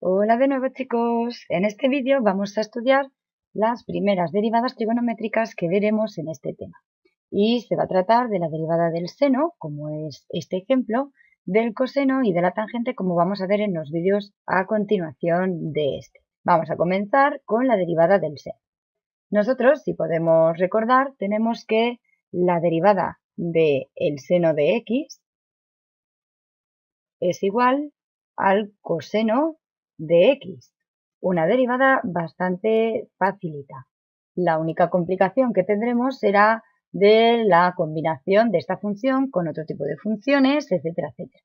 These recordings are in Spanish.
Hola de nuevo chicos, en este vídeo vamos a estudiar las primeras derivadas trigonométricas que veremos en este tema. Y se va a tratar de la derivada del seno, como es este ejemplo, del coseno y de la tangente, como vamos a ver en los vídeos a continuación de este. Vamos a comenzar con la derivada del seno. Nosotros, si podemos recordar, tenemos que la derivada del seno de x es igual al coseno de x. Una derivada bastante facilita. La única complicación que tendremos será de la combinación de esta función con otro tipo de funciones, etcétera, etcétera.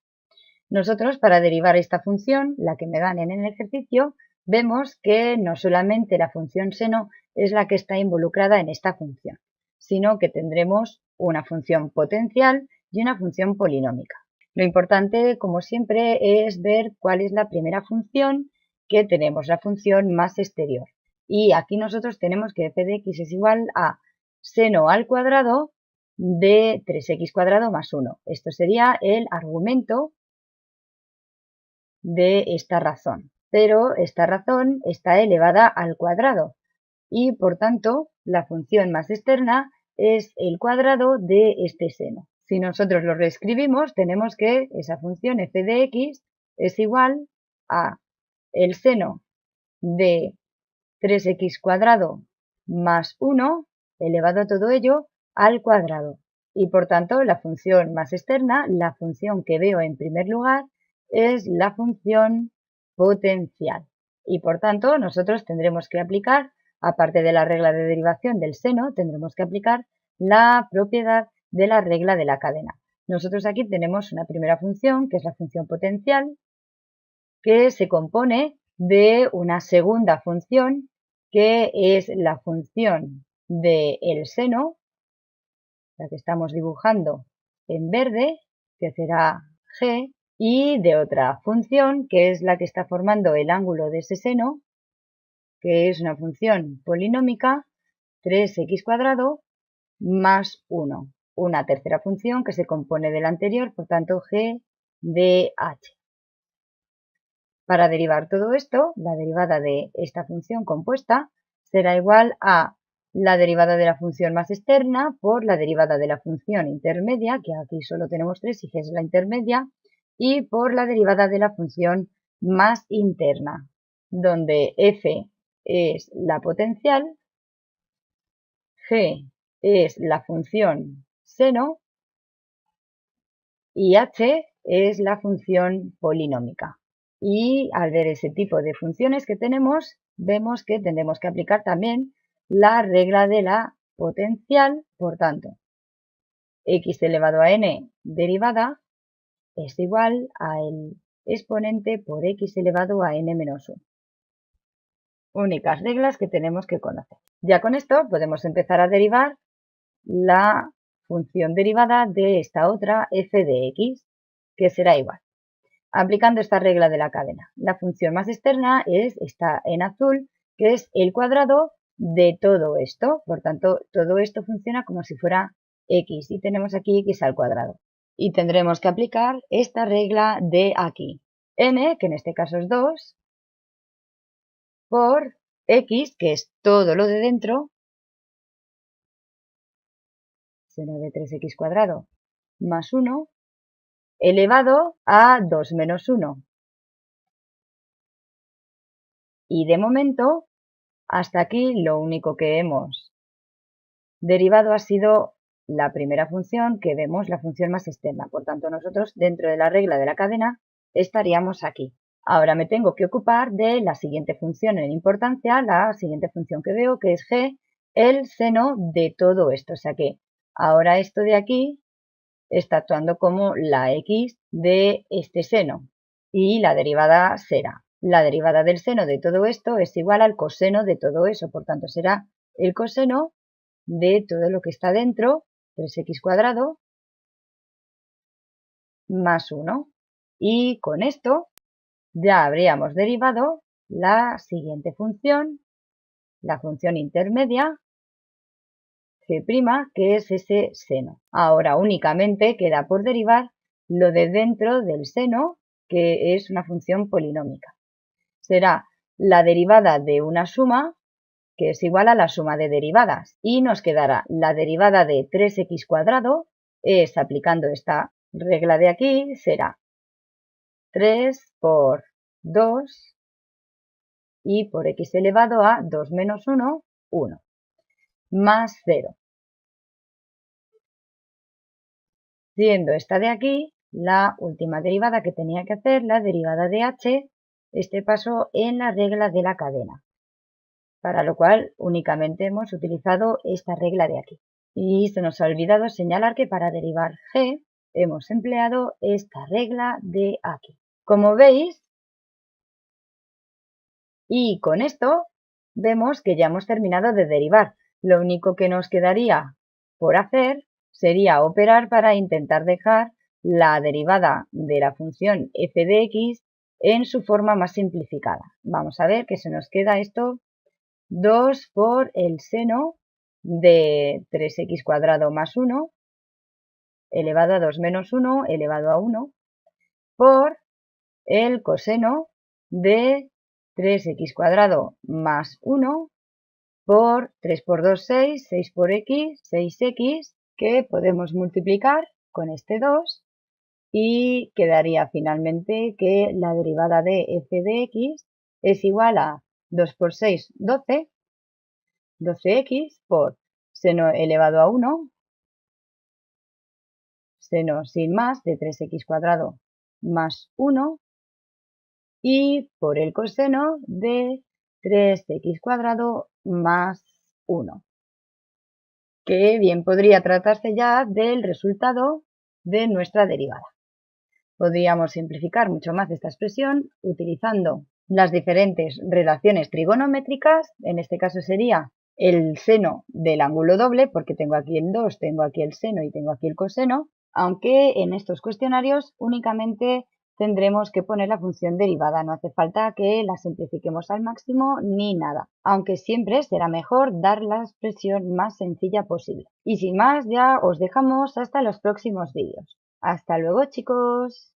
Nosotros, para derivar esta función, la que me dan en el ejercicio, vemos que no solamente la función seno es la que está involucrada en esta función, sino que tendremos una función potencial y una función polinómica. Lo importante, como siempre, es ver cuál es la primera función que tenemos, la función más exterior. Y aquí nosotros tenemos que f de x es igual a seno al cuadrado de 3x cuadrado más 1. Esto sería el argumento de esta razón, pero esta razón está elevada al cuadrado y por tanto la función más externa es el cuadrado de este seno. Si nosotros lo reescribimos, tenemos que esa función f de x es igual a el seno de 3x cuadrado más 1 elevado a todo ello al cuadrado. Y por tanto la función más externa, la función que veo en primer lugar, es la función potencial. Y por tanto nosotros tendremos que aplicar, aparte de la regla de derivación del seno, tendremos que aplicar la propiedad de la regla de la cadena. Nosotros aquí tenemos una primera función, que es la función potencial, que se compone de una segunda función, que es la función del seno, la que estamos dibujando en verde, que será g, y de otra función, que es la que está formando el ángulo de ese seno, que es una función polinómica, 3x cuadrado más 1. Una tercera función que se compone de la anterior, por tanto g de h. Para derivar todo esto, la derivada de esta función compuesta será igual a la derivada de la función más externa por la derivada de la función intermedia, que aquí solo tenemos 3 y g es la intermedia, y por la derivada de la función más interna, donde f es la potencial, g es la función seno y h es la función polinómica. Y al ver ese tipo de funciones que tenemos, vemos que tendremos que aplicar también la regla de la potencial. Por tanto, x elevado a n derivada es igual al exponente por x elevado a n menos 1. Únicas reglas que tenemos que conocer. Ya con esto podemos empezar a derivar la función derivada de esta otra f de x, que será igual. Aplicando esta regla de la cadena, la función más externa es esta en azul, que es el cuadrado de todo esto. Por tanto, todo esto funciona como si fuera x y tenemos aquí x al cuadrado. Y tendremos que aplicar esta regla de aquí. N, que en este caso es 2, por x, que es todo lo de dentro, seno de 3x cuadrado más 1, elevado a 2 menos 1. Y de momento, hasta aquí lo único que hemos derivado ha sido la primera función que vemos, la función más externa. Por tanto, nosotros dentro de la regla de la cadena estaríamos aquí. Ahora me tengo que ocupar de la siguiente función en importancia, la siguiente función que veo, que es g, el seno de todo esto. O sea que ahora esto de aquí está actuando como la x de este seno y la derivada será, la derivada del seno de todo esto es igual al coseno de todo eso, por tanto será el coseno de todo lo que está dentro, 3x cuadrado más 1. Y con esto ya habríamos derivado la siguiente función, la función intermedia, g', que es ese seno. Ahora únicamente queda por derivar lo de dentro del seno, que es una función polinómica. será la derivada de una suma, que es igual a la suma de derivadas, y nos quedará la derivada de 3x², es aplicando esta regla de aquí, será 3 por 2 y por x elevado a 2 menos 1, 1, más 0. Siendo esta de aquí la última derivada que tenía que hacer, la derivada de h, este paso en la regla de la cadena, para lo cual únicamente hemos utilizado esta regla de aquí. Y se nos ha olvidado señalar que para derivar g hemos empleado esta regla de aquí. Como veis, y con esto vemos que ya hemos terminado de derivar. Lo único que nos quedaría por hacer sería operar para intentar dejar la derivada de la función f de x en su forma más simplificada. Vamos a ver que se nos queda esto 2 por el seno de 3x² más 1 elevado a 2 menos 1 elevado a 1 por el coseno de 3x² más 1 por 3 por 2, 6, 6 por x, 6x, que podemos multiplicar con este 2 y quedaría finalmente que la derivada de f de x es igual a 2 por 6, 12, 12x por seno elevado a 1, seno sin más de 3x² más 1, y por el coseno de 3x² más 1, que bien podría tratarse ya del resultado de nuestra derivada. Podríamos simplificar mucho más esta expresión utilizando las diferentes relaciones trigonométricas. En este caso sería el seno del ángulo doble, porque tengo aquí el 2, tengo aquí el seno y tengo aquí el coseno, aunque en estos cuestionarios únicamente tendremos que poner la función derivada, no hace falta que la simplifiquemos al máximo ni nada, aunque siempre será mejor dar la expresión más sencilla posible. Y sin más, ya os dejamos hasta los próximos vídeos. Hasta luego, chicos.